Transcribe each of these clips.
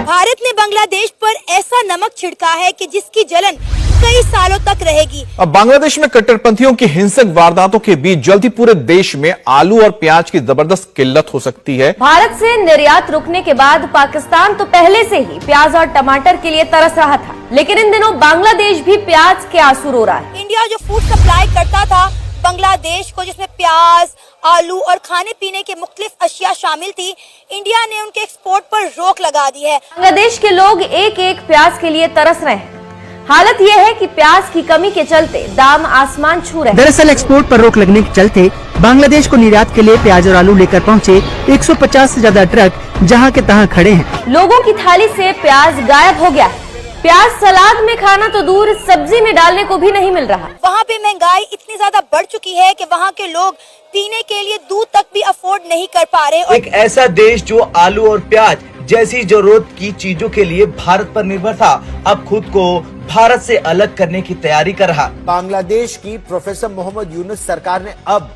भारत ने बांग्लादेश पर ऐसा नमक छिड़का है कि जिसकी जलन कई सालों तक रहेगी। अब बांग्लादेश में कट्टरपंथियों की हिंसक वारदातों के बीच जल्द ही पूरे देश में आलू और प्याज की जबरदस्त किल्लत हो सकती है। भारत से निर्यात रुकने के बाद पाकिस्तान तो पहले से ही प्याज और टमाटर के लिए तरस रहा था, लेकिन इन दिनों बांग्लादेश भी प्याज के आंसू रो रहा है। इंडिया जो फूड सप्लाई करता था बांग्लादेश को, जिसमें प्याज, आलू और खाने पीने के मुख्तलिफ अशिया शामिल थी, इंडिया ने उनके एक्सपोर्ट पर रोक लगा दी है। बांग्लादेश के लोग एक एक प्याज के लिए तरस रहे हैं। हालत यह है कि प्याज की कमी के चलते दाम आसमान छू रहे हैं। दरअसल एक्सपोर्ट पर रोक लगने के चलते बांग्लादेश को निर्यात के लिए प्याज और आलू लेकर पहुंचे 150 से ज्यादा ट्रक जहां के तहां खड़े हैं। लोगों की थाली से प्याज गायब हो गया है। प्याज सलाद में खाना तो दूर, सब्जी में डालने को भी नहीं मिल रहा। वहाँ पे महंगाई इतनी ज्यादा बढ़ चुकी है कि वहाँ के लोग पीने के लिए दूध तक भी अफोर्ड नहीं कर पा रहे। और एक ऐसा देश जो आलू और प्याज जैसी जरूरत की चीजों के लिए भारत पर निर्भर था, अब खुद को भारत से अलग करने की तैयारी कर रहा। बांग्लादेश की प्रोफेसर मोहम्मद यूनुस सरकार ने अब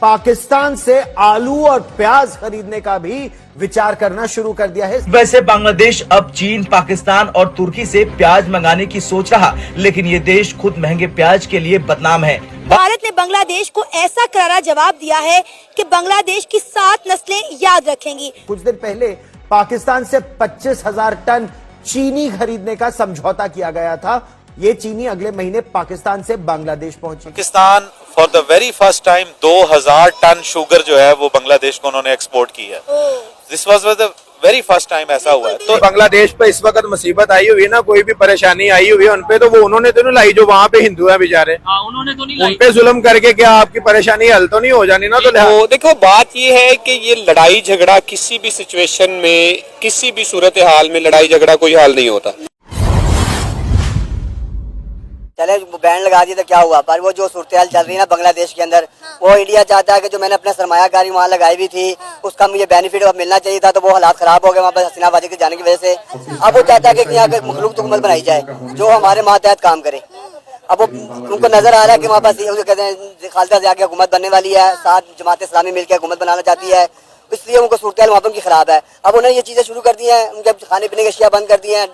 पाकिस्तान से आलू और प्याज खरीदने का भी विचार करना शुरू कर दिया है। वैसे बांग्लादेश अब चीन, पाकिस्तान और तुर्की से प्याज मंगाने की सोच रहा, लेकिन ये देश खुद महंगे प्याज के लिए बदनाम है। भारत ने बांग्लादेश को ऐसा करारा जवाब दिया है कि बांग्लादेश की 7 नस्लें याद रखेंगी। कुछ दिन पहले पाकिस्तान से 25,000 टन चीनी खरीदने का समझौता किया गया था। ये चीनी अगले महीने पाकिस्तान से बांग्लादेश पहुंची। Pakistan for the very first time 2000 ton sugar जो है वो बांग्लादेश को उन्होंने एक्सपोर्ट की है। This was the very first time ऐसा हुआ है। तो बांग्लादेश पे इस वक्त मुसीबत आई हुई है ना, कोई भी परेशानी आई हुई है उनपे, तो वो उन्होंने तो नहीं लाई जो वहाँ पे हिंदू है बेचारे, उन्होंने तो नहीं लाई। उनपे जुल्म करके क्या आपकी परेशानी हल तो नहीं हो जानी ना। तो देखो बात ये है कि ये लड़ाई झगड़ा किसी भी सिचुएशन में, किसी भी सूरत हाल में लड़ाई झगड़ा कोई हाल नहीं होता। चले बैन लगा दिया तो क्या हुआ, पर वो जो सूरत चल रही है ना बांग्लादेश के अंदर, वो इंडिया चाहता है कि जो मैंने अपना सरमायाकारी वहाँ लगाई भी थी उसका मुझे बेनिफिट मिलना चाहिए था, तो वो हालात खराब हो गए वहाँ पर हसीनाबाजी के जाने की वजह से। अब वो चाहता है कि यहाँ पे मखलूक हुकूमत बनाई जाए जो हमारे मातहत काम करे। अब वो उनको नजर आ रहा है कि वहाँ पर कहते हैं खालसा से आगे हुकूमत बनने वाली है, साथ जमात इस्लामी मिलकर हुकूमत बनाना चाहती है, इसलिए उनको सूरत वहाँ पर उनकी खराब है। अब उन्होंने ये चीजें शुरू कर दी हैं, उनके खाने पीने की अशिया बंद कर दी हैं,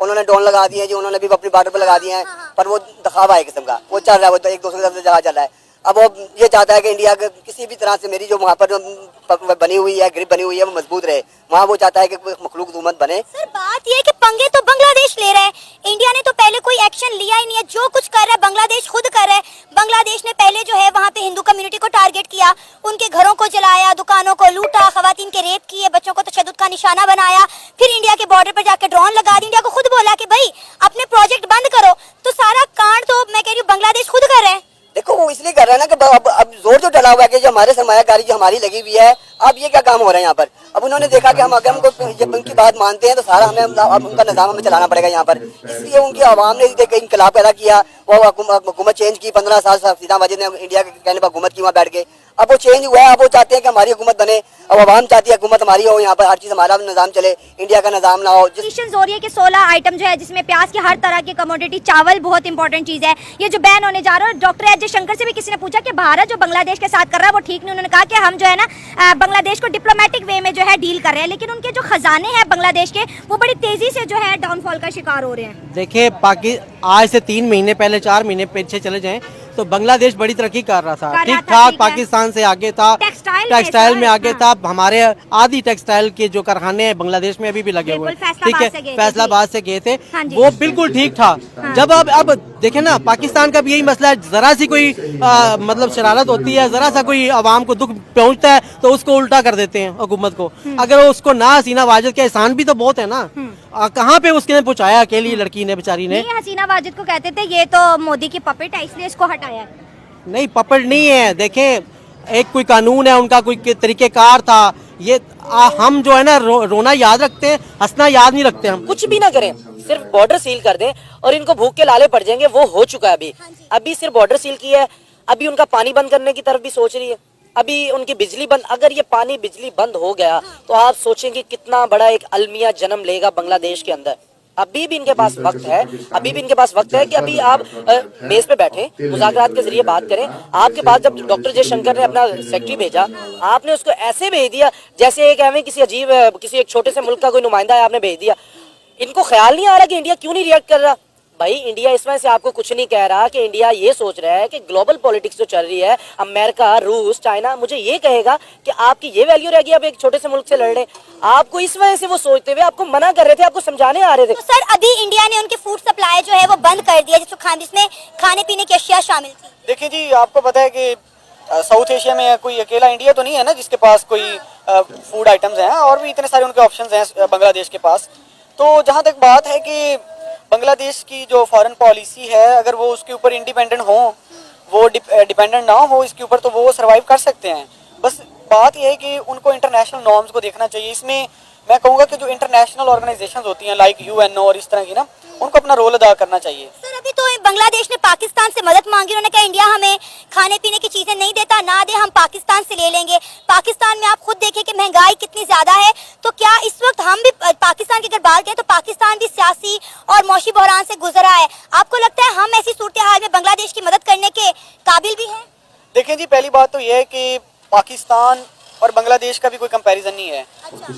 उन्होंने ड्रोन लगा दिए जो उन्होंने भी अपनी बॉर्डर पर लगा दिए हैं, पर वो दिखावा है किस्म का, वो चल रहा है, वो तो एक दूसरे की जगह चल रहा है। अब वो ये चाहता है कि इंडिया किसी भी तरह से मेरी जो वहाँ पर बनी हुई है, ग्रिप बनी हुई है, वो मजबूत रहे। वहाँ वो चाहता है कि मखलूक हुकूमत बने। सर बात ये है कि पंगे तो बांग्लादेश ले रहा है, इंडिया ने तो पहले कोई एक्शन लिया ही नहीं है। जो कुछ कर रहा है बांग्लादेश खुद कर रहा है। बांग्लादेश ने पहले जो है वहाँ पे हिंदू कम्युनिटी को टारगेट किया, उनके घरों को जलाया, दुकानों को लूटा, खवातीन के रेप किए, बच्चों को तशद्दुद का निशाना बनाया, फिर इंडिया के बॉर्डर पर जाकर ड्रोन लगा दी। इंडिया को खुद बोला कि भाई अपने प्रोजेक्ट बंद करो, तो सारा कांड तो मैं कह रही हूँ बांग्लादेश खुद कर रहा है। देखो वो इसलिए कर रहा है ना कि अब जोर जो डला हुआ है कि जो हमारे सरमायाकारी जो हमारी लगी हुई है, अब ये क्या काम हो रहा है यहाँ पर। अब उन्होंने देखा कि हम अगर हमको जब उनकी बात मानते हैं तो सारा हमें अब उनका निजाम हमें चलाना पड़ेगा यहाँ पर। इसलिए उनकी आवाम ने इंकलाब पैदा किया, वो हुकूमत चेंज की। 15 साल सीधा वाजिद ने इंडिया के कहने पर हुकूमत की वहाँ बैठ के, अब वो चेंज हुआ है। अब वो चाहते हैं कि हमारी हुकूमत बने, अब आवाम चाहती है हुकूमत हमारी हो, यहाँ पर हर चीज हमारा निजाम चले, इंडिया का निजाम ना हो। हो रही है कि 16 आइटम जो है जिसमें प्याज की हर तरह की कमोडिटी, चावल बहुत इंपॉर्टेंट चीज है, ये जो बैन होने जा रहा है। डॉक्टर एस जयशंकर से भी किसी ने पूछा कि भारत जो बांग्लादेश के साथ कर रहा है वो ठीक नहीं। उन्होंने कहा कि हम जो है ना बांग्लादेश को डिप्लोमेटिक वे में जो है डील कर रहे हैं, लेकिन उनके जो खजाने हैं बांग्लादेश के वो बड़ी तेजी से जो है डाउनफॉल का शिकार हो रहे हैं। देखिए आज से 3 महीने पहले, 4 महीने पीछे चले जाएं तो बांग्लादेश बड़ी तरक्की कर रहा था, ठीक ठाक, पाकिस्तान से आगे था, टेक्सटाइल में आगे था। हमारे आधी टेक्सटाइल के जो कारखाने हैं बांग्लादेश में अभी भी लगे हुए, ठीक है, फैसलाबाद से गए थे, वो बिल्कुल ठीक था। जब अब देखे ना पाकिस्तान का भी यही मसला है, जरा सी कोई मतलब शरारत होती है, जरा सा कोई आवाम को दुख पहुंचता है तो उसको उल्टा कर देते हैं हुकूमत को। अगर उसको ना हसीना वाजिद के एहसान भी तो बहुत है ना, कहाँ पे उसने पहुंचाया अकेली लड़की ने बेचारी ने। हसीना वाजिद को कहते थे ये तो मोदी की पपेट है इसलिए इसको हटाया। नहीं पपेट नहीं है, देखें एक कोई कानून है, उनका कोई तरीकेकार था। ये हम जो है ना रोना याद रखते हैं, हंसना याद नहीं रखते। हम कुछ भी ना करें, सिर्फ बॉर्डर सील कर दें और इनको भूख के लाले पड़ जाएंगे। वो हो चुका है अभी सिर्फ बॉर्डर सील किया है, अभी उनका पानी बंद करने की तरफ भी सोच रही है, अभी उनकी बिजली बंद। अगर ये पानी बिजली बंद हो गया तो आप सोचेंगे कितना बड़ा एक अलमिया जन्म लेगा बांग्लादेश के अंदर। अभी भी इनके पास वक्त है, अभी भी इनके पास वक्त है कि अभी आप मेज पे बैठे मुज़ाकरात के जरिए बात करें। आपके पास जब डॉक्टर जयशंकर ने अपना सेक्रेटरी भेजा, आपने उसको ऐसे भेज दिया जैसे एक एवं किसी अजीब किसी एक छोटे से मुल्क का कोई नुमाइंदा है, आपने भेज दिया। इनको ख्याल नहीं आ रहा कि इंडिया क्यों नहीं रिएक्ट कर रहा। भाई इंडिया इस वजह से आपको कुछ नहीं कह रहा कि इंडिया ये सोच रहा है कि ग्लोबल पॉलिटिक्स जो चल रही है, अमेरिका, रूस, चाइना मुझे ये कहेगा कि आपकी ये वैल्यू रहेगी, आप एक छोटे से मुल्क से लड़ रहे। आपको इस वजह से वो सोचते हुए आपको मना कर रहे थे, आपको समझाने आ रहे थे। तो सर अभी इंडिया ने उनकी फूड सप्लाई जो है वो बंद कर दिया, जिसमें खाने पीने की अशिया शामिल थी। देखिए जी, आपको पता है कि साउथ एशिया में कोई अकेला इंडिया तो नहीं है ना जिसके पास कोई फूड आइटम्स हैं, और भी इतने सारे उनके ऑप्शंस हैं बांग्लादेश के पास। तो जहाँ तक बात है कि बांग्लादेश की जो फॉरेन पॉलिसी है, अगर वो उसके ऊपर इंडिपेंडेंट हो, वो डिपेंडेंट ना हो इसके ऊपर, तो वो सर्वाइव कर सकते हैं। बस बात यह है कि उनको इंटरनेशनल नॉर्म्स को देखना चाहिए। इसमें मैं कहूँगा कि जो इंटरनेशनल ऑर्गेनाइजेशंस होती हैं लाइक यूएनओ और इस तरह की ना, उनको अपना रोल अदा करना चाहिए। सर अभी तो बांग्लादेश ने पाकिस्तान से मदद मांगी, उन्होंने कहा इंडिया हमें खाने पीने की चीजें नहीं देता, ना दे, हम पाकिस्तान से ले लेंगे। पाकिस्तान में आप खुद देखें कि महंगाई कितनी ज्यादा है, तो क्या इस वक्त हम भी पाकिस्तान की अगर बात करें तो पाकिस्तान भी सियासी और मौशी बहरान से गुजरा है। आपको लगता है हम ऐसी सूरत हाल में बांग्लादेश की मदद करने के काबिल भी हैं? देखिए जी, पहली बात तो यह है कि पाकिस्तान और बांग्लादेश का भी कोई कंपैरिजन नहीं है।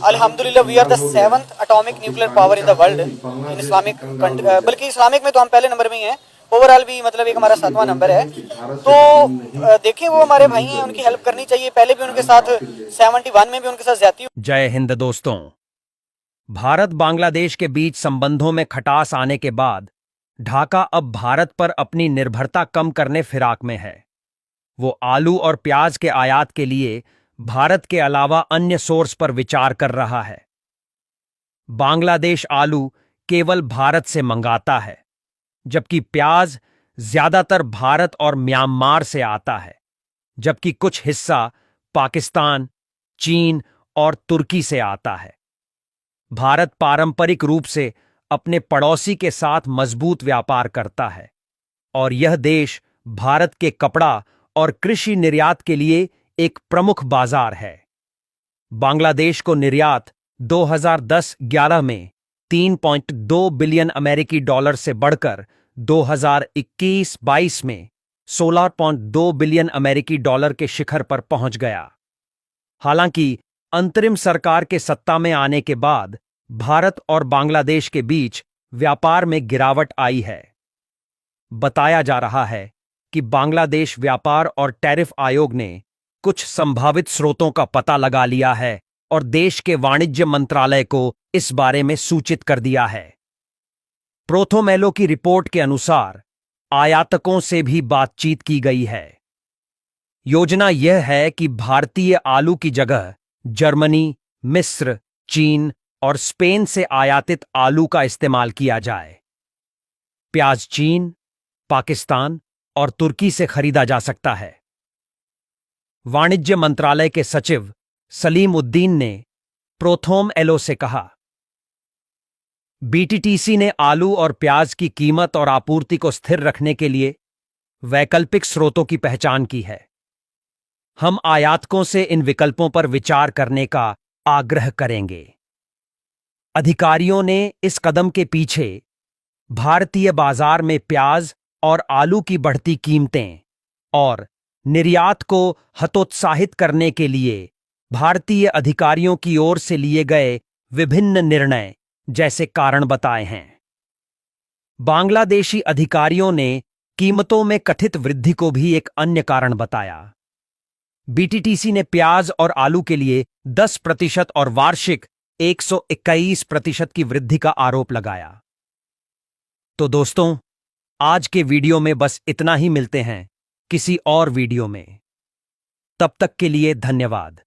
अल्हम्दुलिल्लाह we are the 7th atomic nuclear power in the world in Islamic, बल्कि इस्लामिक में तो हम पहले नंबर में ही हैं, ओवरऑल भी मतलब एक हमारा 7वां नंबर है। तो देखिए वो हमारे भाई हैं, उनकी हेल्प करनी चाहिए। पहले भी उनके साथ 71 में भी उनके साथ ज्यादती। जय हिंद दोस्तों। भारत बांग्लादेश के बीच संबंधों में खटास आने के बाद ढाका अब भारत पर अपनी निर्भरता कम करने फिराक में है। वो आलू और प्याज के आयात के लिए भारत के अलावा अन्य सोर्स पर विचार कर रहा है। बांग्लादेश आलू केवल भारत से मंगाता है, जबकि प्याज ज्यादातर भारत और म्यांमार से आता है, जबकि कुछ हिस्सा पाकिस्तान, चीन और तुर्की से आता है। भारत पारंपरिक रूप से अपने पड़ोसी के साथ मजबूत व्यापार करता है और यह देश भारत के कपड़ा और कृषि निर्यात के लिए एक प्रमुख बाजार है। बांग्लादेश को निर्यात 2010-11 में 3.2 बिलियन अमेरिकी डॉलर से बढ़कर 2021-22 में 16.2 बिलियन अमेरिकी डॉलर के शिखर पर पहुंच गया। हालांकि अंतरिम सरकार के सत्ता में आने के बाद भारत और बांग्लादेश के बीच व्यापार में गिरावट आई है। बताया जा रहा है कि बांग्लादेश व्यापार और टैरिफ आयोग ने कुछ संभावित स्रोतों का पता लगा लिया है और देश के वाणिज्य मंत्रालय को इस बारे में सूचित कर दिया है। प्रोथोमेलो की रिपोर्ट के अनुसार आयातकों से भी बातचीत की गई है। योजना यह है कि भारतीय आलू की जगह जर्मनी, मिस्र, चीन और स्पेन से आयातित आलू का इस्तेमाल किया जाए। प्याज चीन, पाकिस्तान और तुर्की से खरीदा जा सकता है। वाणिज्य मंत्रालय के सचिव सलीम उद्दीन ने प्रोथोमेलो से कहा, बीटीटीसी ने आलू और प्याज की कीमत और आपूर्ति को स्थिर रखने के लिए वैकल्पिक स्रोतों की पहचान की है। हम आयातकों से इन विकल्पों पर विचार करने का आग्रह करेंगे। अधिकारियों ने इस कदम के पीछे भारतीय बाजार में प्याज और आलू की बढ़ती कीमतें और निर्यात को हतोत्साहित करने के लिए भारतीय अधिकारियों की ओर से लिए गए विभिन्न निर्णय जैसे कारण बताए हैं। बांग्लादेशी अधिकारियों ने कीमतों में कथित वृद्धि को भी एक अन्य कारण बताया। बीटीटीसी ने प्याज और आलू के लिए 10% और वार्षिक 121% की वृद्धि का आरोप लगाया। तो दोस्तों, आज के वीडियो में बस इतना ही। मिलते हैं किसी और वीडियो में। तब तक के लिए धन्यवाद।